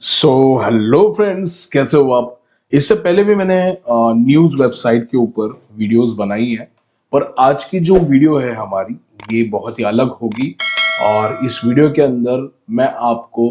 So hello friends, कैसे हो आप। इससे पहले भी मैंने न्यूज़ वेबसाइट के ऊपर वीडियोस बनाई है, पर आज की जो वीडियो है हमारी ये बहुत ही अलग होगी। और इस वीडियो के अंदर मैं आपको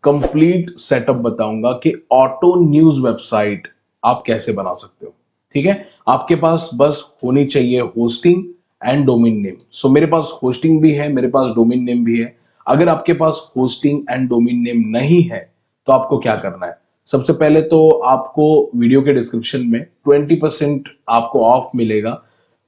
कंप्लीट सेटअप बताऊंगा कि ऑटो न्यूज़ वेबसाइट आप कैसे बना सकते हो। ठीक है, आपके पास बस होनी चाहिए होस्टिंग एंड डोमेन नेम। सो मेरे पास होस्टिंग भी है, मेरे पास डोमेन नेम भी है। अगर आपके पास होस्टिंग एंड डोमेन नेम नहीं है तो आपको क्या करना है। सबसे पहले तो आपको वीडियो के डिस्क्रिप्शन में 20% आपको ऑफ मिलेगा,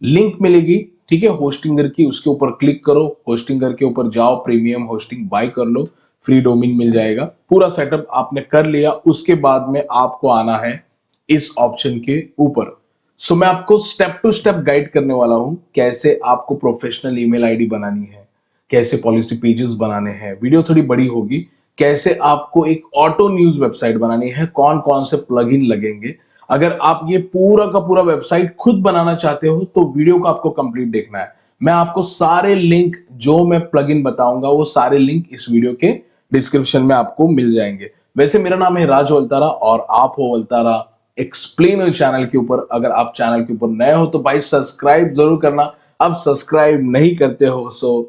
लिंक मिलेगी। ठीक है, होस्टिंगर की, उसके ऊपर क्लिक करो, होस्टिंगर के ऊपर जाओ, प्रीमियम होस्टिंग बाय कर लो, फ्री डोमेन मिल जाएगा। पूरा सेटअप आपने कर लिया, उसके बाद में आपको आना है इस ऑप्शन के ऊपर। सो मैं आपको स्टेप टू स्टेप गाइड करने वाला हूं, कैसे आपको प्रोफेशनल ईमेल आईडी बनानी है, कैसे पॉलिसी पेजेस बनाने हैं। वीडियो थोड़ी बड़ी होगी। कैसे आपको एक ऑटो न्यूज वेबसाइट बनानी है, कौन कौन से प्लगइन लगेंगे। अगर आप ये पूरा का पूरा वेबसाइट खुद बनाना चाहते हो तो वीडियो को आपको कंप्लीट देखना है। मैं आपको सारे लिंक, जो मैं प्लगइन बताऊंगा वो सारे लिंक इस वीडियो के डिस्क्रिप्शन में आपको मिल जाएंगे। वैसे मेरा नाम है राज वल्तारा और आप हो वल्तारा एक्सप्लेन चैनल के ऊपर। अगर आप चैनल के ऊपर नए हो तो भाई सब्सक्राइब जरूर करना। अब सब्सक्राइब नहीं करते हो सो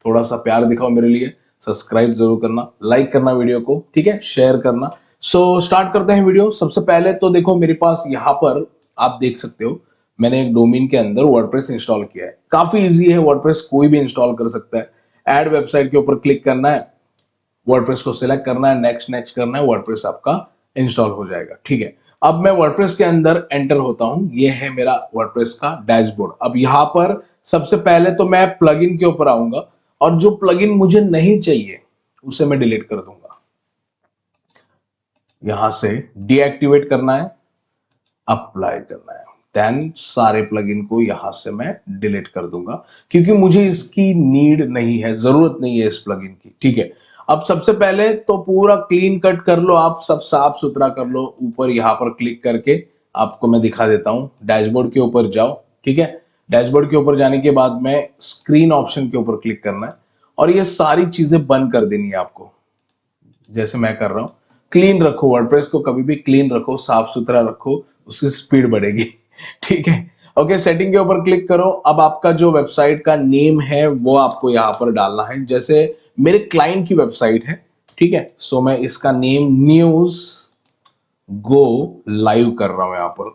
थोड़ा सा प्यार दिखाओ मेरे लिए, सब्सक्राइब जरूर करना, लाइक करना वीडियो को, ठीक है, शेयर करना। सो स्टार्ट करते हैं वीडियो। सबसे पहले तो देखो, मेरे पास यहाँ पर आप देख सकते हो मैंने एक डोमेन के अंदर वर्डप्रेस इंस्टॉल किया है। काफी इजी है, वर्डप्रेस कोई भी इंस्टॉल कर सकता है। ऐड वेबसाइट के ऊपर क्लिक करना है, वर्डप्रेस को सिलेक्ट करना है, नेक्स्ट नेक्स्ट करना है, वर्डप्रेस आपका इंस्टॉल हो जाएगा। ठीक है, अब मैं वर्डप्रेस के अंदर एंटर होता हूं। ये है मेरा वर्डप्रेस का डैशबोर्ड। अब यहां पर सबसे पहले तो मैं प्लगइन के ऊपर आऊंगा और जो प्लगइन मुझे नहीं चाहिए उसे मैं डिलीट कर दूंगा। यहां से डीएक्टिवेट करना है, अप्लाई करना है, देन सारे प्लगइन को यहां से मैं डिलीट कर दूंगा, क्योंकि मुझे इसकी नीड नहीं है, जरूरत नहीं है इस प्लगइन की। ठीक है, अब सबसे पहले तो पूरा क्लीन कट कर लो, आप सब साफ सुथरा कर लो। ऊपर यहां पर क्लिक करके आपको मैं दिखा देता हूं, डैशबोर्ड के ऊपर जाओ। ठीक है, डैशबोर्ड के ऊपर जाने के बाद में स्क्रीन ऑप्शन के ऊपर क्लिक करना है और ये सारी चीजें बंद कर देनी है आपको, जैसे मैं कर रहा हूं। क्लीन रखो, वर्डप्रेस को कभी भी क्लीन रखो, साफ सुथरा रखो, उसकी स्पीड बढ़ेगी। ठीक है, ओके, सेटिंग के ऊपर क्लिक करो। अब आपका जो वेबसाइट का नेम है वो आपको यहां पर डालना है, जैसे मेरे क्लाइंट की वेबसाइट है। ठीक है, सो मैं इसका नेम न्यूज गो लाइव कर रहा हूं, यहां पर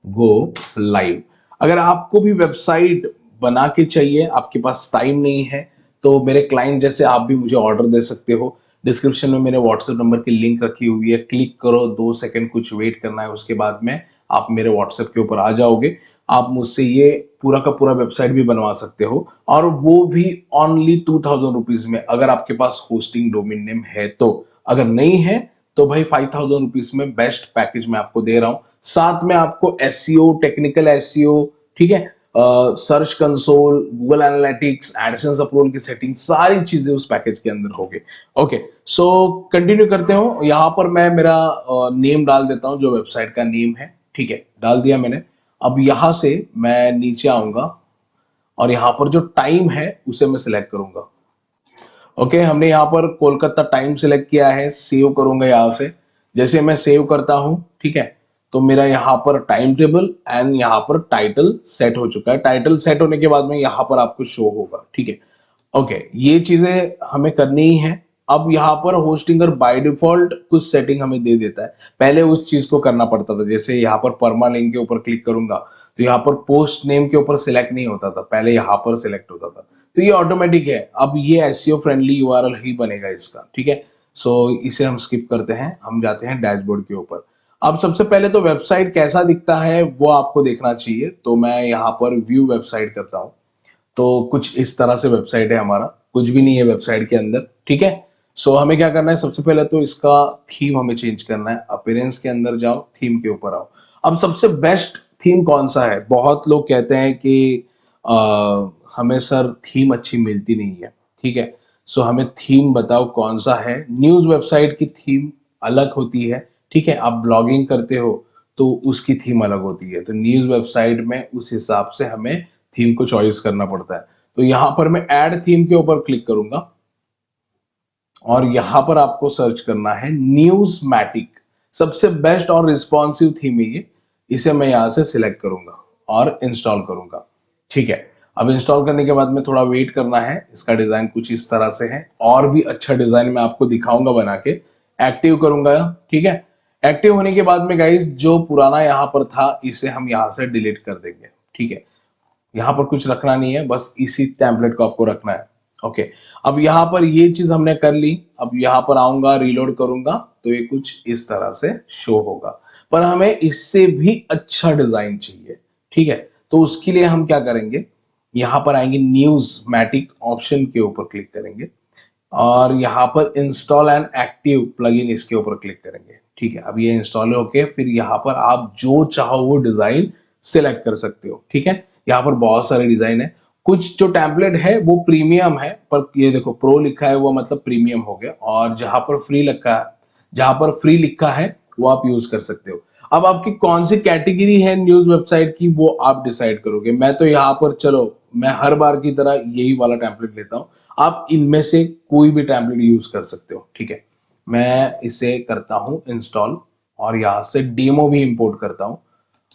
गो लाइव। अगर आपको भी वेबसाइट बना के चाहिए, आपके पास टाइम नहीं है, तो मेरे क्लाइंट जैसे आप भी मुझे ऑर्डर दे सकते हो। डिस्क्रिप्शन में मेरे व्हाट्सएप नंबर की लिंक रखी हुई है, क्लिक करो, 2 सेकंड कुछ वेट करना है, उसके बाद में आप मेरे व्हाट्सएप के ऊपर आ जाओगे। आप मुझसे ये पूरा का पूरा वेबसाइट भी बनवा सकते हो, और वो भी ओनली 2000 रुपीज में, अगर आपके पास होस्टिंग डोमेन नेम है तो। अगर नहीं है तो भाई 5000 रुपीज में बेस्ट पैकेज मैं आपको दे रहा हूं। साथ में आपको एसईओ, टेक्निकल एसईओ, ठीक है, search console, Google analytics, AdSense approval की सेटिंग, सारी चीजें उस पैकेज के अंदर होगी। ओके, सो कंटिन्यू करते हो। यहां पर मैं मेरा नेम डाल देता हूं, जो वेबसाइट का नेम है। ठीक है, डाल दिया मैंने। अब यहां से मैं नीचे आऊंगा और यहां पर जो टाइम है उसे मैं सिलेक्ट करूंगा। ओके, हमने यहाँ पर कोलकाता टाइम सिलेक्ट किया है, सेव करूंगा यहाँ से। जैसे मैं सेव करता हूं, ठीक है, तो मेरा यहाँ पर टाइम टेबल एंड यहाँ पर टाइटल सेट हो चुका है। टाइटल सेट होने के बाद में यहाँ पर आपको शो होगा। ठीक है, ओके, ये चीजें हमें करनी ही है। अब यहाँ पर होस्टिंगर बाय डिफॉल्ट कुछ सेटिंग हमें दे देता है, पहले उस चीज को करना पड़ता था। जैसे यहाँ पर परमा लिंक के ऊपर क्लिक करूंगा तो यहाँ पर पोस्ट नेम के ऊपर सिलेक्ट नहीं होता था, पहले यहाँ पर सिलेक्ट होता था। तो ये ऑटोमेटिक है, अब ये एसईओ फ्रेंडली यूआरएल ही बनेगा इसका। ठीक है, सो इसे हम स्किप करते हैं, हम जाते हैं डैशबोर्ड के ऊपर। अब सबसे पहले तो वेबसाइट कैसा दिखता है वो आपको देखना चाहिए, तो मैं यहाँ पर व्यू वेबसाइट करता हूँ। तो कुछ इस तरह से वेबसाइट है हमारा, कुछ भी नहीं है वेबसाइट के अंदर। ठीक है, सो हमें क्या करना है, सबसे पहले तो इसका थीम हमें चेंज करना है। अपीयरेंस के अंदर जाओ, थीम के ऊपर आओ। अब सबसे बेस्ट थीम कौन सा है, बहुत लोग कहते हैं कि हमें सर थीम अच्छी मिलती नहीं है। ठीक है, सो हमें थीम बताओ कौन सा है। न्यूज वेबसाइट की थीम अलग होती है। ठीक है, आप ब्लॉगिंग करते हो तो उसकी थीम अलग होती है, तो न्यूज वेबसाइट में उस हिसाब से हमें थीम को चॉइस करना पड़ता है। तो यहां पर मैं ऐड थीम के ऊपर क्लिक करूंगा और यहां पर आपको सर्च करना है न्यूज़मैटिक। सबसे बेस्ट और रिस्पॉन्सिव थीम है ये। इसे मैं यहां से सिलेक्ट करूंगा और इंस्टॉल करूंगा। ठीक है, अब इंस्टॉल करने के बाद में थोड़ा वेट करना है। इसका डिजाइन कुछ इस तरह से है, और भी अच्छा डिजाइन मैं आपको दिखाऊंगा बना के। एक्टिव करूंगा। ठीक है, एक्टिव होने के बाद में गाइस जो पुराना यहाँ पर था इसे हम यहाँ से डिलीट कर देंगे। ठीक है, यहाँ पर कुछ रखना नहीं है, बस इसी टेम्पलेट को आपको रखना है। ओके, अब यहाँ पर ये चीज हमने कर ली। अब यहाँ पर आऊंगा, रीलोड करूंगा तो ये कुछ इस तरह से शो होगा, पर हमें इससे भी अच्छा डिजाइन चाहिए। ठीक है, तो उसके लिए हम क्या करेंगे, यहाँ पर आएंगे, न्यूज़मैटिक ऑप्शन के ऊपर क्लिक करेंगे और यहाँ पर इंस्टॉल एंड एक्टिव प्लगइन इसके ऊपर क्लिक करेंगे। ठीक है, अब ये इंस्टॉल होके फिर यहाँ पर आप जो चाहो वो डिजाइन सिलेक्ट कर सकते हो। ठीक है, यहाँ पर बहुत सारे डिजाइन है। कुछ जो टेम्पलेट है वो प्रीमियम है, पर ये देखो प्रो लिखा है वो मतलब प्रीमियम हो गया, और जहां पर फ्री लिखा है, जहां पर फ्री लिखा है वो आप यूज कर सकते हो। अब आपकी कौन सी कैटेगरी है न्यूज वेबसाइट की वो आप डिसाइड करोगे। मैं तो यहाँ पर चलो मैं हर बार की तरह यही वाला टेम्पलेट लेता हूँ, आप इनमें से कोई भी टेम्पलेट यूज कर सकते हो। ठीक है, मैं इसे करता हूँ इंस्टॉल और यहाँ से डेमो भी इंपोर्ट करता हूँ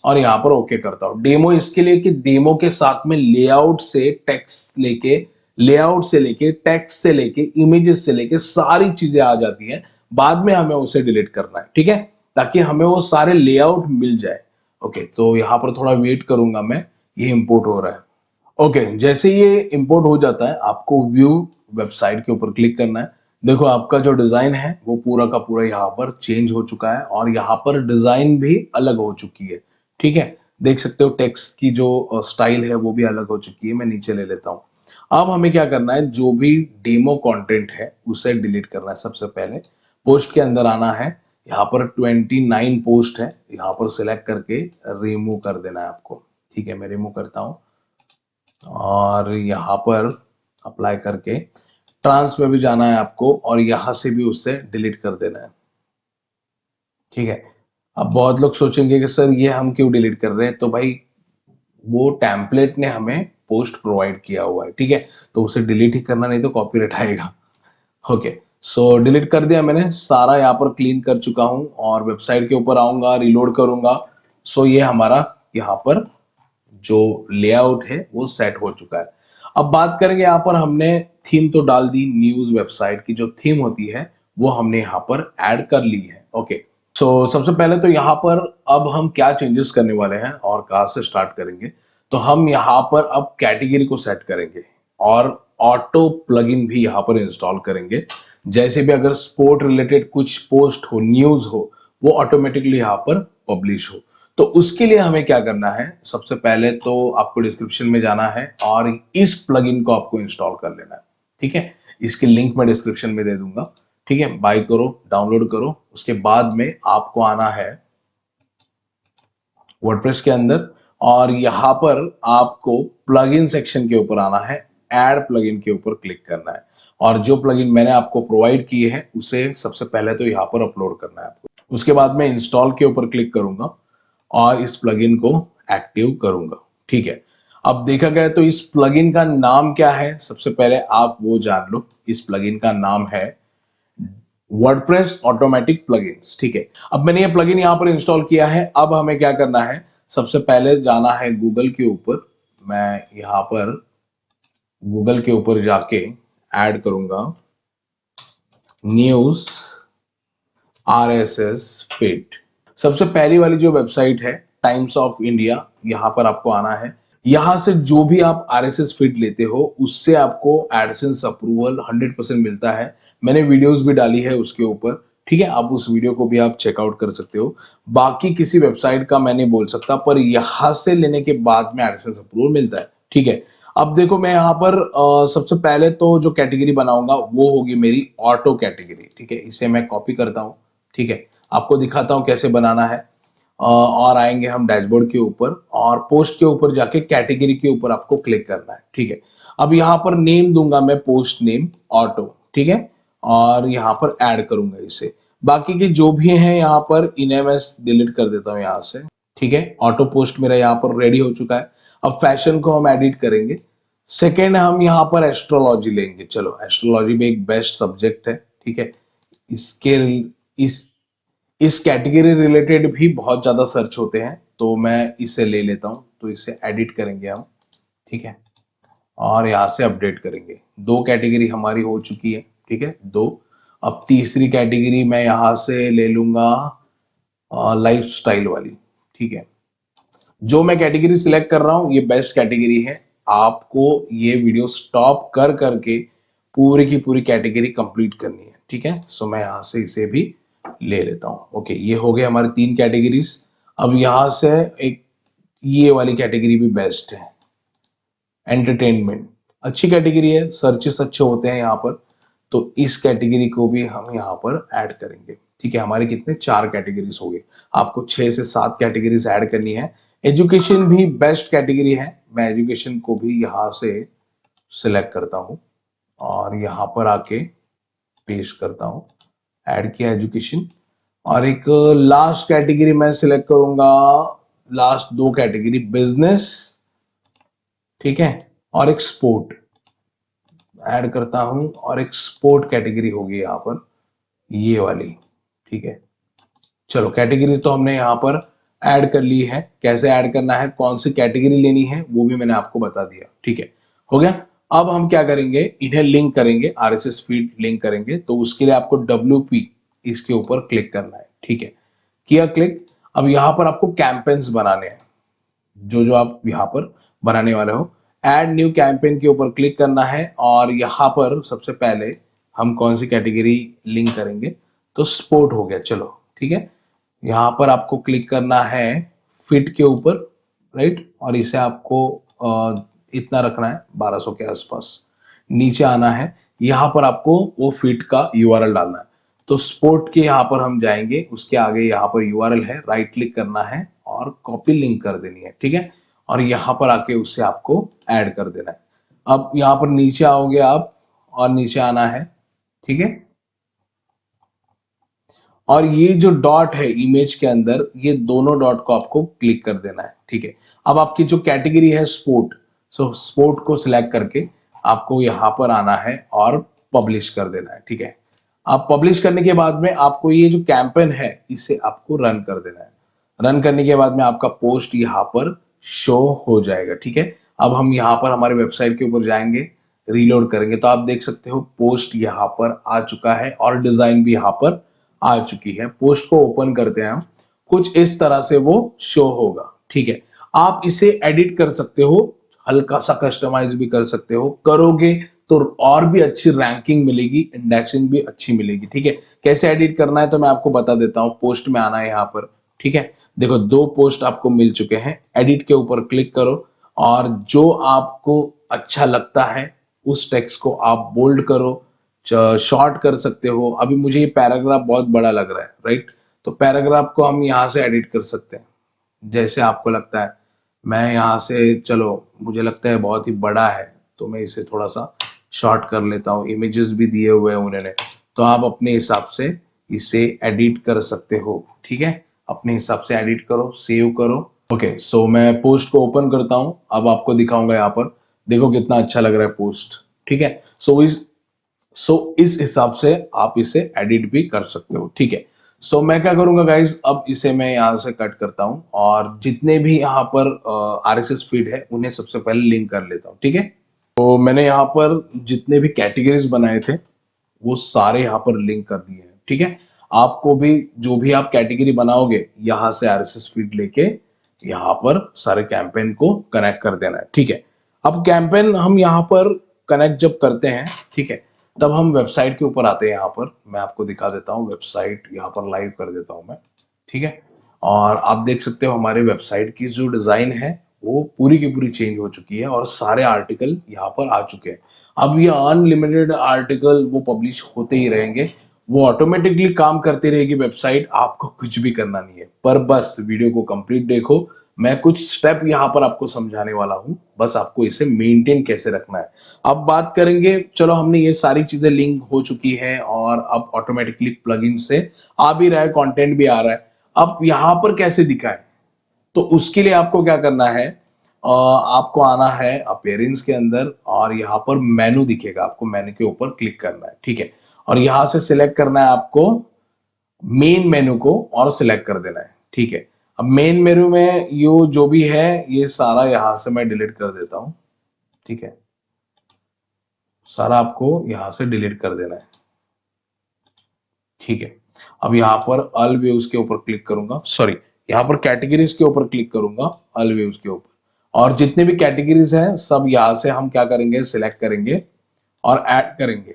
और यहाँ पर ओके करता हूँ। डेमो इसके लिए कि डेमो के साथ में लेआउट से टेक्स्ट लेके, लेआउट से लेके टेक्स्ट से लेके इमेजेस से लेके सारी चीजें आ जाती हैं। बाद में हमें उसे डिलीट करना है। ठीक है, ताकि हमें वो सारे लेआउट मिल जाए। ओके, तो यहाँ पर थोड़ा वेट करूंगा मैं, ये इंपोर्ट हो रहा है। ओके, जैसे ये इंपोर्ट हो जाता है आपको व्यू वेबसाइट के ऊपर क्लिक करना है। देखो आपका जो डिजाइन है वो पूरा का पूरा यहाँ पर चेंज हो चुका है और यहाँ पर डिजाइन भी अलग हो चुकी है। ठीक है, देख सकते हो टेक्स्ट की जो स्टाइल है वो भी अलग हो चुकी है। मैं नीचे ले लेता हूँ। अब हमें क्या करना है, जो भी डेमो कंटेंट है उसे डिलीट करना है। सबसे पहले पोस्ट के अंदर आना है, यहाँ पर 29 पोस्ट है, यहाँ पर सिलेक्ट करके रिमूव कर देना है आपको। ठीक है, मैं रिमूव करता हूँ और यहाँ पर अप्लाई करके ट्रांस में भी जाना है आपको और यहाँ से भी उससे डिलीट कर देना है। ठीक है, अब बहुत लोग सोचेंगे कि सर ये हम क्यों डिलीट कर रहे हैं, तो भाई वो टेम्पलेट ने हमें पोस्ट प्रोवाइड किया हुआ है। ठीक है, तो उसे डिलीट ही करना, नहीं तो कॉपीराइट आएगा। ओके, सो डिलीट कर दिया मैंने सारा, यहाँ पर क्लीन कर चुका हूँ और वेबसाइट के ऊपर आऊंगा, रिलोड करूंगा। सो ये हमारा यहाँ पर जो लेआउट है वो सेट हो चुका है। अब बात करेंगे, यहाँ पर हमने थीम तो डाल दी, न्यूज वेबसाइट की जो थीम होती है वो हमने यहाँ पर ऐड कर ली है। ओके, सो सबसे पहले तो यहाँ पर अब हम क्या चेंजेस करने वाले हैं और कहाँ से स्टार्ट करेंगे, तो हम यहाँ पर अब कैटेगरी को सेट करेंगे और ऑटो प्लगइन भी यहाँ पर इंस्टॉल करेंगे। जैसे भी अगर स्पोर्ट रिलेटेड कुछ पोस्ट हो, न्यूज हो, वो ऑटोमेटिकली यहाँ पर पब्लिश हो। तो उसके लिए हमें क्या करना है, सबसे पहले तो आपको डिस्क्रिप्शन में जाना है और इस प्लगइन को आपको इंस्टॉल कर लेना है। ठीक है, इसकी लिंक मैं डिस्क्रिप्शन में दे दूंगा। ठीक है, बाय करो, डाउनलोड करो। उसके बाद में आपको आना है वर्डप्रेस के अंदर और यहां पर आपको प्लगइन सेक्शन के ऊपर आना है, ऐड प्लगइन के ऊपर क्लिक करना है और जो प्लगइन मैंने आपको प्रोवाइड किए हैं उसे सबसे पहले तो यहां पर अपलोड करना है आपको। उसके बाद मैं इंस्टॉल के ऊपर क्लिक करूंगा और इस प्लगइन को एक्टिव करूंगा। ठीक है, अब देखा गया तो इस प्लगइन का नाम क्या है, सबसे पहले आप वो जान लो। इस प्लगइन का नाम है वर्डप्रेस ऑटोमेटिक प्लगइन्स। ठीक है, अब मैंने ये प्लगइन यहां पर इंस्टॉल किया है। अब हमें क्या करना है, सबसे पहले जाना है गूगल के ऊपर। मैं यहां पर गूगल के ऊपर जाके ऐड करूंगा न्यूज आरएसएस फीड। सबसे पहली वाली जो वेबसाइट है टाइम्स ऑफ इंडिया, यहां पर आपको आना है। यहां से जो भी आप आरएसएस फीड लेते हो उससे आपको एडसेंस अप्रूवल 100% मिलता है। मैंने वीडियोस भी डाली है उसके ऊपर। ठीक है, आप उस वीडियो को भी आप चेकआउट कर सकते हो। बाकी किसी वेबसाइट का मैं नहीं बोल सकता, पर यहां से लेने के बाद में एडसेंस अप्रूवल मिलता है। ठीक है, अब देखो मैं यहाँ पर सबसे पहले तो जो कैटेगरी बनाऊंगा वो होगी मेरी ऑटो कैटेगरी। ठीक है, इसे मैं कॉपी करता हूँ। ठीक है, आपको दिखाता हूँ कैसे बनाना है। और आएंगे हम डैशबोर्ड के ऊपर और पोस्ट के ऊपर जाके कैटेगरी के ऊपर आपको क्लिक करना है। ठीक है, अब यहाँ पर नेम दूंगा मैं पोस्ट नेम ऑटो। ठीक है, और यहाँ पर ऐड करूंगा इसे। बाकी के जो भी हैं यहाँ पर इन्हें मैं डिलीट कर देता हूँ यहाँ से। ठीक है, ऑटो पोस्ट मेरा यहाँ पर रेडी हो चुका है। अब फैशन को हम एडिट करेंगे। सेकेंड हम यहाँ पर एस्ट्रोलॉजी लेंगे। चलो, एस्ट्रोलॉजी भी एक बेस्ट सब्जेक्ट है। ठीक है। इसके इस कैटेगरी रिलेटेड भी बहुत ज्यादा सर्च होते हैं, तो मैं इसे ले लेता हूं। तो इसे एडिट करेंगे हम, ठीक है, और यहाँ से अपडेट करेंगे। दो कैटेगरी हमारी हो चुकी है, ठीक है, दो। अब तीसरी कैटेगरी मैं यहाँ से ले लूंगा लाइफस्टाइल वाली, ठीक है। जो मैं कैटेगरी सिलेक्ट कर रहा हूं ये बेस्ट कैटेगरी है। आपको ये वीडियो स्टॉप कर करके पूरी की पूरी कैटेगरी कंप्लीट करनी है, ठीक है। सो मैं यहां से इसे भी ले लेता हूं। ओके, ये हो गए हमारे 3 कैटेगरीज। अब यहां से एक ये वाली कैटेगरी भी बेस्ट है, एंटरटेनमेंट, अच्छी कैटेगरी है, सर्चेस अच्छे होते हैं यहाँ पर। तो इस कैटेगरी को भी हम यहाँ पर ऐड करेंगे, ठीक है। हमारे कितने 4 कैटेगरीज हो गए। आपको 6 से 7 कैटेगरीज ऐड करनी है। एजुकेशन भी बेस्ट कैटेगरी है। मैं एजुकेशन को भी यहाँ से सिलेक्ट करता हूँ और यहाँ पर आके पेस्ट करता हूँ। ऐड किया एजुकेशन। और एक लास्ट कैटेगरी मैं सिलेक्ट करूंगा, लास्ट 2 कैटेगरी बिजनेस, ठीक है, और एक स्पोर्ट ऐड करता हूं। और एक स्पोर्ट कैटेगरी होगी यहाँ पर, ये वाली, ठीक है। चलो, कैटेगरी तो हमने यहाँ पर ऐड कर ली है। कैसे ऐड करना है, कौन सी कैटेगरी लेनी है, वो भी मैंने आपको बता दिया, ठीक है, हो गया। अब हम क्या करेंगे, इन्हें लिंक करेंगे, RSS फीड लिंक करेंगे। तो उसके लिए आपको WP इसके ऊपर क्लिक करना है, ठीक है, किया क्लिक। अब यहाँ पर आपको कैंपेन्स बनाने हैं, जो जो आप यहाँ पर बनाने वाले हो। ऐड न्यू कैंपेन के ऊपर क्लिक करना है और यहाँ पर सबसे पहले हम कौन सी कैटेगरी लिंक करेंगे, तो स्पोर्ट हो गया। चलो, ठीक है, यहाँ पर आपको क्लिक करना है फिट के ऊपर, राइट, और इसे आपको इतना रखना है 1200 के आसपास। नीचे आना है, यहाँ पर आपको वो फिट का URL डालना है। तो स्पोर्ट के यहाँ पर हम जाएंगे, उसके आगे यहाँ पर URL है, राइट क्लिक करना है और कॉपी लिंक कर देनी है, ठीक है। और यहाँ पर आके उसे आपको ऐड कर देना है। अब यहाँ पर नीचे आओगे आप और नीचे आना है, ठीक है। और ये जो डॉट है इमेज के अंदर, ये दोनों डॉट को आपको क्लिक कर देना है, ठीक है। अब आपकी जो कैटेगरी है स्पोर्ट, सो स्पोर्ट को सिलेक्ट करके आपको यहाँ पर आना है और पब्लिश कर देना है, ठीक है। आप पब्लिश करने के बाद में आपको ये जो कैंपेन है इसे आपको रन कर देना है। रन करने के बाद में आपका पोस्ट यहाँ पर शो हो जाएगा, ठीक है। अब हम यहाँ पर हमारे वेबसाइट के ऊपर जाएंगे, रीलोड करेंगे, तो आप देख सकते हो पोस्ट यहाँ पर आ चुका है और डिजाइन भी यहाँ पर आ चुकी है। पोस्ट को ओपन करते हैं हम, कुछ इस तरह से वो शो होगा, ठीक है। आप इसे एडिट कर सकते हो, हल्का सा कस्टमाइज भी कर सकते हो। करोगे तो और भी अच्छी रैंकिंग मिलेगी, इंडेक्सिंग भी अच्छी मिलेगी, ठीक है। कैसे एडिट करना है तो मैं आपको बता देता हूँ। पोस्ट में आना है यहाँ पर, ठीक है। देखो 2 पोस्ट आपको मिल चुके हैं। एडिट के ऊपर क्लिक करो और जो आपको अच्छा लगता है उस टेक्स्ट को आप बोल्ड करो, शॉर्ट कर सकते हो। अभी मुझे ये पैराग्राफ बहुत बड़ा लग रहा है, राइट, तो पैराग्राफ को हम यहाँ से एडिट कर सकते हैं जैसे आपको लगता है। मैं यहाँ से, चलो मुझे लगता है बहुत ही बड़ा है तो मैं इसे थोड़ा सा शॉर्ट कर लेता हूँ। इमेजेस भी दिए हुए हैं उन्होंने, तो आप अपने हिसाब से इसे एडिट कर सकते हो, ठीक है। अपने हिसाब से एडिट करो, सेव करो। ओके, सो मैं पोस्ट को ओपन करता हूँ। अब आपको दिखाऊंगा यहाँ पर, देखो कितना अच्छा लग रहा है पोस्ट, ठीक है। सो इस हिसाब से आप इसे एडिट भी कर सकते हो, ठीक है। सो मैं क्या करूंगा गाइज, अब इसे मैं यहाँ से कट करता हूँ और जितने भी यहाँ पर RSS फीड है उन्हें सबसे पहले लिंक कर लेता हूँ, ठीक है। तो मैंने यहाँ पर जितने भी कैटेगरीज बनाए थे वो सारे यहाँ पर लिंक कर दिए हैं, ठीक है। आपको भी जो भी आप कैटेगरी बनाओगे यहाँ से RSS फीड लेके यहाँ पर सारे कैंपेन को कनेक्ट कर देना है, ठीक है। अब कैंपेन हम यहाँ पर कनेक्ट जब करते हैं, ठीक है, तब हम वेबसाइट के ऊपर आते हैं। यहाँ पर मैं आपको दिखा देता हूँ, वेबसाइट यहाँ पर लाइव कर देता हूँ मैं, ठीक है। और आप देख सकते हो हमारे वेबसाइट की जो डिजाइन है वो पूरी की पूरी चेंज हो चुकी है और सारे आर्टिकल यहाँ पर आ चुके हैं। अब ये अनलिमिटेड आर्टिकल वो पब्लिश होते ही रहेंगे, वो ऑटोमेटिकली काम करती रहेगी वेबसाइट, आपको कुछ भी करना नहीं है। पर बस वीडियो को कंप्लीट देखो, मैं कुछ स्टेप यहाँ पर आपको समझाने वाला हूँ, बस आपको इसे मेंटेन कैसे रखना है। अब बात करेंगे, चलो हमने ये सारी चीजें लिंक हो चुकी है और अब ऑटोमेटिकली प्लगइन से आ भी रहा है, कंटेंट भी आ रहा है। अब यहाँ पर कैसे दिखाएं, तो उसके लिए आपको क्या करना है, आपको आना है अपीयरेंस के अंदर और यहाँ पर मेनू दिखेगा, आपको मेनू के ऊपर क्लिक करना है, ठीक है। और यहां से सिलेक्ट करना है आपको मेन मेनू को और सिलेक्ट कर देना है। ठीक है, अब मेन मेनू में ये जो भी है ये सारा यहां से मैं डिलीट कर देता हूं। ठीक है, सारा आपको यहां से डिलीट कर देना है। ठीक है, अब यहाँ पर ऑल व्यूज के ऊपर क्लिक करूंगा, सॉरी यहाँ पर कैटेगरीज के ऊपर क्लिक करूंगा, ऑल व्यूज के ऊपर, और जितने भी कैटेगरीज हैं सब यहाँ से हम क्या करेंगे, सिलेक्ट करेंगे और ऐड करेंगे।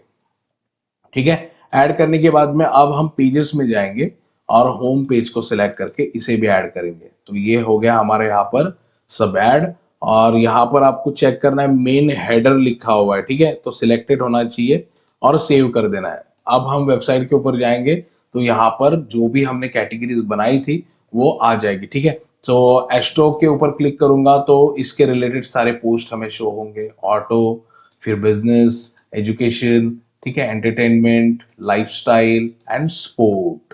ठीक है, ऐड करने के बाद में अब हम पेजेस में जाएंगे और होम पेज को सिलेक्ट करके इसे भी ऐड करेंगे। तो ये हो गया हमारे यहाँ पर सब ऐड। और यहाँ पर आपको चेक करना है मेन हेडर लिखा हुआ है, ठीक है, तो सिलेक्टेड होना चाहिए और सेव कर देना है। अब हम वेबसाइट के ऊपर जाएंगे तो यहाँ पर जो भी हमने कैटेगरीज बनाई थी वो आ जाएगी। ठीक है, तो एस्ट्रो के ऊपर क्लिक करूंगा तो इसके रिलेटेड सारे पोस्ट हमें शो होंगे, ऑटो, फिर बिजनेस, एजुकेशन, ठीक है, एंटरटेनमेंट, लाइफस्टाइल एंड स्पोर्ट।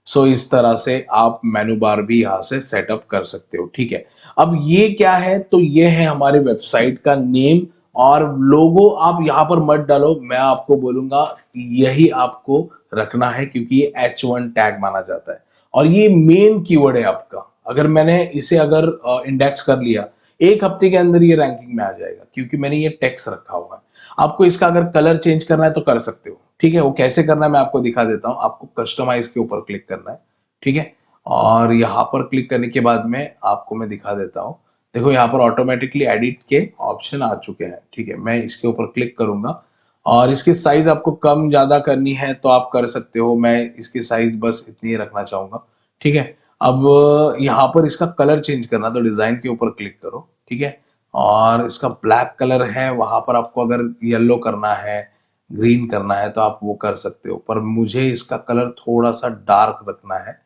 सो इस तरह से आप मेनू बार भी यहाँ से सेटअप कर सकते हो। ठीक है, अब ये क्या है, तो ये है हमारे वेबसाइट का नेम, और लोगो आप यहाँ पर मत डालो, मैं आपको बोलूंगा यही आपको रखना है क्योंकि ये H1 टैग माना जाता है और ये मेन कीवर्ड है आपका। अगर मैंने इसे अगर इंडेक्स कर लिया, एक हफ्ते के अंदर ये रैंकिंग में आ जाएगा क्योंकि मैंने ये टेक्स्ट रखा हुआ है। आपको इसका अगर कलर चेंज करना है तो कर सकते हो। ठीक है, वो कैसे करना है मैं आपको दिखा देता हूं। आपको कस्टमाइज के ऊपर क्लिक करना है। ठीक है, और यहाँ पर क्लिक करने के बाद में आपको मैं दिखा देता हूँ। देखो यहाँ पर ऑटोमेटिकली एडिट के ऑप्शन आ चुके हैं। ठीक है, मैं इसके ऊपर क्लिक करूंगा और इसकी साइज आपको कम ज्यादा करनी है तो आप कर सकते हो। मैं इसकी साइज बस इतनी ही रखना चाहूंगा। ठीक है, अब यहाँ पर इसका कलर चेंज करना तो डिजाइन के ऊपर क्लिक करो। ठीक है, और इसका ब्लैक कलर है, वहां पर आपको अगर येलो करना है, ग्रीन करना है तो आप वो कर सकते हो, पर मुझे इसका कलर थोड़ा सा डार्क रखना है,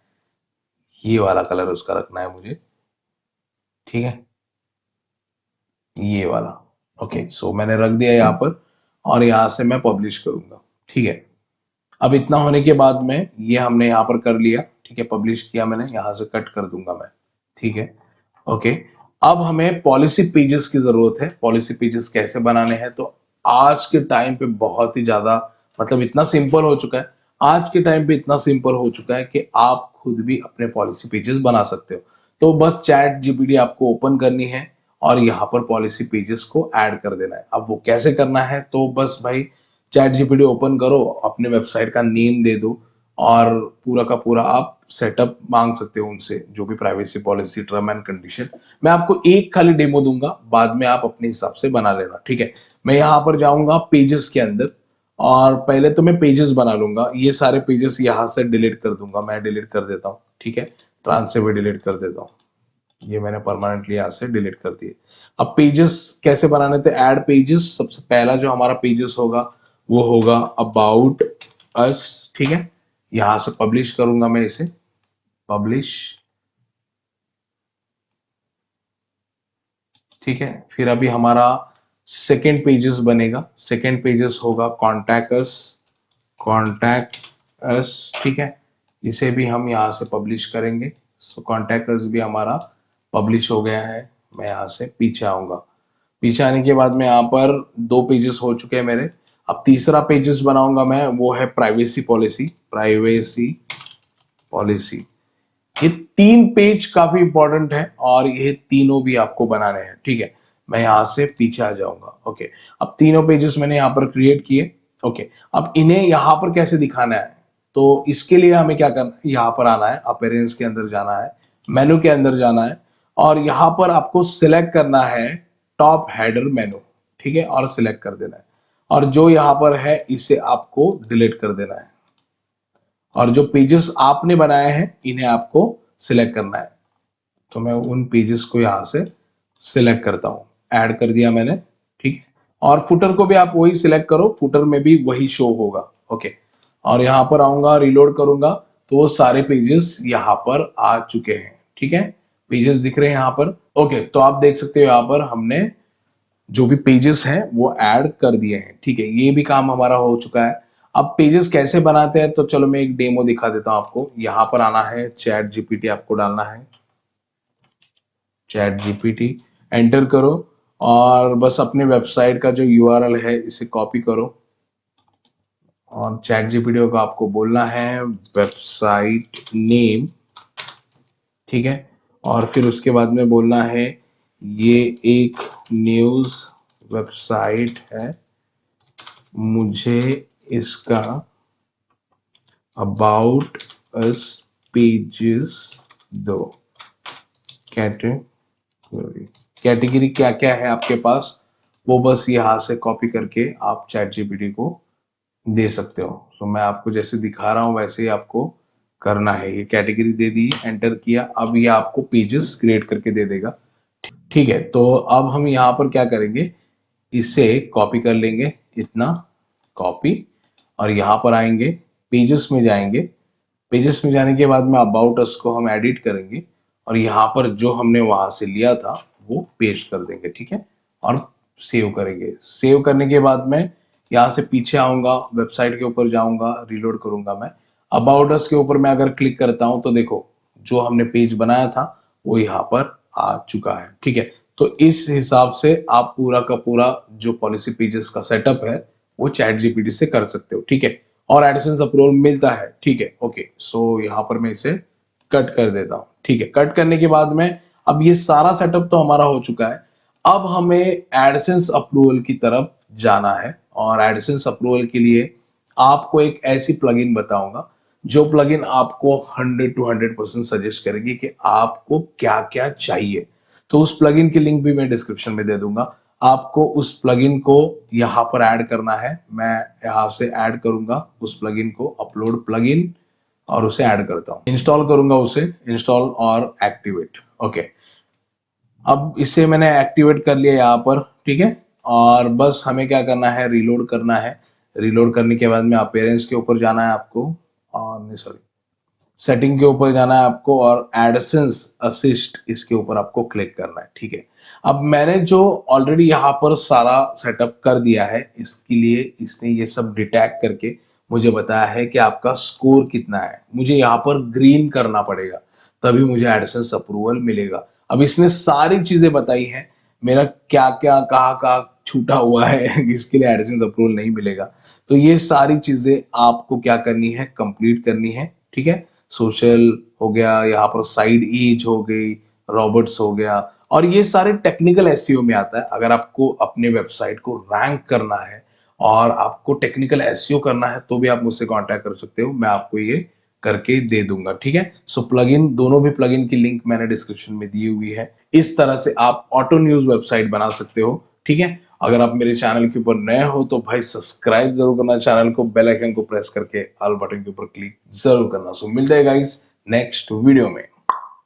ये वाला कलर उसका रखना है मुझे। ठीक है, ये वाला। ओके, सो मैंने रख दिया यहाँ पर और यहाँ से मैं पब्लिश करूंगा। ठीक है, अब इतना होने के बाद में ये हमने यहाँ पर कर लिया। ठीक है, पब्लिश किया मैंने, यहाँ से कट कर दूंगा मैं। ठीक है, ओके, अब हमें पॉलिसी पेजेस की जरूरत है। पॉलिसी पेजेस कैसे बनाने हैं, तो आज के टाइम पे बहुत ही ज्यादा, मतलब इतना सिंपल हो चुका है, आज के टाइम पे इतना सिंपल हो चुका है कि आप खुद भी अपने पॉलिसी पेजेस बना सकते हो। तो बस चैट जीपीटी आपको ओपन करनी है और यहाँ पर पॉलिसी पेजेस को ऐड कर देना है। अब वो कैसे करना है, तो बस भाई चैट जीपीटी ओपन करो, अपने वेबसाइट का नेम दे दो और पूरा का पूरा आप सेटअप मांग सकते हो उनसे, जो भी privacy policy, term and condition. मैं आपको एक खाली डेमो दूंगा, बाद में आप अपने हिसाब से बना लेना। ठीक है, मैं यहाँ पर जाऊंगा पेजेस के अंदर और पहले तो मैं पेजेस बना लूंगा। ये सारे पेजेस यहाँ से डिलीट कर दूंगा, मैं डिलीट कर देता हूँ। ठीक है, ट्रांस से भी डिलीट कर देता हूँ, ये मैंने परमानेंटली यहाँ से डिलीट कर दिए। अब पेजेस कैसे बनाने थे, ऐड पेजेस। सबसे पहला जो हमारा पेजेस होगा वो होगा अबाउट अस। ठीक है, यहां से पब्लिश करूंगा मैं इसे, पब्लिश। ठीक है, फिर अभी हमारा सेकेंड पेजेस बनेगा। सेकेंड पेजेस होगा कॉन्टैक्ट अस, कॉन्टैक्ट अस। ठीक है, इसे भी हम यहाँ से पब्लिश करेंगे। सो कॉन्टैक्ट अस भी हमारा पब्लिश हो गया है। मैं यहाँ से पीछे आऊंगा, पीछे आने के बाद में यहाँ पर दो पेजेस हो चुके हैं मेरे। अब तीसरा पेजेस बनाऊंगा मैं, वो है प्राइवेसी पॉलिसी, प्राइवेसी पॉलिसी। ये तीन पेज काफी इंपॉर्टेंट है और ये तीनों भी आपको बनाने हैं। ठीक है, मैं यहाँ से पीछे आ जाऊंगा। ओके, अब तीनों पेजेस मैंने यहाँ पर क्रिएट किए। ओके, अब इन्हें यहाँ पर कैसे दिखाना है, तो इसके लिए हमें क्या करना है, यहाँ पर आना है, अपीयरेंस के अंदर जाना है, मेनू के अंदर जाना है और यहाँ पर आपको सिलेक्ट करना है टॉप हेडर मेनू। ठीक है, और सिलेक्ट कर देना है और जो यहाँ पर है इसे आपको डिलीट कर देना है और जो पेजेस आपने बनाए हैं इन्हें आपको सिलेक्ट करना है। तो मैं उन पेजेस को यहाँ से सिलेक्ट करता हूँ, ऐड कर दिया मैंने। ठीक है, और फुटर को भी आप वही सिलेक्ट करो, फुटर में भी वही शो होगा। ओके, और यहाँ पर आऊंगा, रिलोड करूंगा तो वो सारे पेजेस यहाँ पर आ चुके हैं। ठीक है, पेजेस दिख रहे हैं यहाँ पर। ओके, तो आप देख सकते हो यहाँ पर हमने जो भी पेजेस हैं वो ऐड कर दिए हैं। ठीक है, ये भी काम हमारा हो चुका है। अब पेजेस कैसे बनाते हैं, तो चलो मैं एक डेमो दिखा देता हूं आपको। यहाँ पर आना है, चैट जीपीटी आपको डालना है, चैट जीपीटी एंटर करो और बस अपने वेबसाइट का जो यूआरएल है इसे कॉपी करो और चैट जीपीटी को आपको बोलना है वेबसाइट नेम, ठीक है। और फिर उसके बाद में बोलना है ये एक न्यूज़ वेबसाइट है, मुझे इसका अबाउट अस पेजेस दो। कैटेगरी क्या क्या है आपके पास, वो बस यहाँ से कॉपी करके आप चैट जीपीटी को दे सकते हो। तो मैं आपको जैसे दिखा रहा हूँ वैसे ही आपको करना है। ये कैटेगरी दे दी, एंटर किया, अब ये आपको पेजेस क्रिएट करके दे देगा। ठीक है, तो अब हम यहाँ पर क्या करेंगे, इसे कॉपी कर लेंगे, इतना कॉपी, और यहाँ पर आएंगे, पेजेस में जाएंगे। पेजेस में जाने के बाद में अबाउट अस को हम एडिट करेंगे और यहाँ पर जो हमने वहां से लिया था वो पेस्ट कर देंगे, ठीक है। और सेव करेंगे। सेव करने के बाद में यहाँ से पीछे आऊंगा, वेबसाइट के ऊपर जाऊंगा, रिलोड करूंगा मैं। अबाउट अस के ऊपर मैं अगर क्लिक करता हूं तो देखो जो हमने पेज बनाया था वो यहाँ पर आ चुका है, ठीक है। तो इस हिसाब से आप पूरा का पूरा जो पॉलिसी पेजेस का सेटअप है वो चैट जीपीटी से कर सकते हो, ठीक है। और एडसेंस अप्रूवल मिलता है, ठीक है, ओके। सो यहाँ पर मैं इसे कट कर देता हूँ, ठीक है। कट करने के बाद में अब ये सारा सेटअप तो हमारा हो चुका है। अब हमें एडसेंस अप्रूवल की तरफ जाना है और एडसेंस अप्रूवल के लिए आपको एक ऐसी प्लगइन बताऊंगा जो प्लगइन आपको 100 to 100% सजेस्ट करेगी कि आपको क्या क्या चाहिए। तो उस प्लगइन की लिंक भी मैं डिस्क्रिप्शन में दे दूंगा। आपको उस प्लगइन को यहाँ पर ऐड करना है। मैं यहाँ से ऐड करूंगा उस प्लगइन को, अपलोड प्लगइन, और उसे ऐड करता हूँ, इंस्टॉल करूंगा उसे, इंस्टॉल और एक्टिवेट, ओके। अब इसे मैंने एक्टिवेट कर लिया यहाँ पर, ठीक है। और बस हमें क्या करना है, रीलोड करना है। रीलोड करने के बाद में अपीयरेंस के ऊपर जाना है आपको, और नहीं सॉरी, सेटिंग के ऊपर जाना है आपको और एडसेंस असिस्ट इसके ऊपर आपको क्लिक करना है, ठीक है। अब मैंने जो ऑलरेडी यहाँ पर सारा सेटअप कर दिया है, इसके लिए इसने ये सब डिटेक्ट करके मुझे बताया है कि आपका स्कोर कितना है। मुझे यहाँ पर ग्रीन करना पड़ेगा तभी मुझे एडसेंस अप्रूवल मिलेगा। अब इसने सारी चीजें बताई हैं, मेरा क्या क्या कहाँ कहाँ छूटा हुआ है इसके लिए एडसेंस अप्रूवल नहीं मिलेगा। तो ये सारी चीजें आपको क्या करनी है, कंप्लीट करनी है, ठीक है। सोशल हो गया, यहाँ पर साइड एज हो गई, रॉबर्ट्स हो गया, और ये सारे टेक्निकल एसईओ में आता है। अगर आपको अपने वेबसाइट को रैंक करना है और आपको टेक्निकल एसईओ करना है तो भी आप मुझसे कांटेक्ट कर सकते हो, मैं आपको ये करके दे दूंगा, ठीक है। सो प्लगइन, दोनों भी प्लगइन की लिंक मैंने डिस्क्रिप्शन में दी हुई है। इस तरह से आप ऑटो न्यूज वेबसाइट बना सकते हो, ठीक है। अगर आप मेरे चैनल के ऊपर नए हो तो भाई सब्सक्राइब जरूर करना चैनल को, बेल आइकन को प्रेस करके ऑल बटन के ऊपर क्लिक जरूर करना। सो मिलते हैं गाइस नेक्स्ट वीडियो में।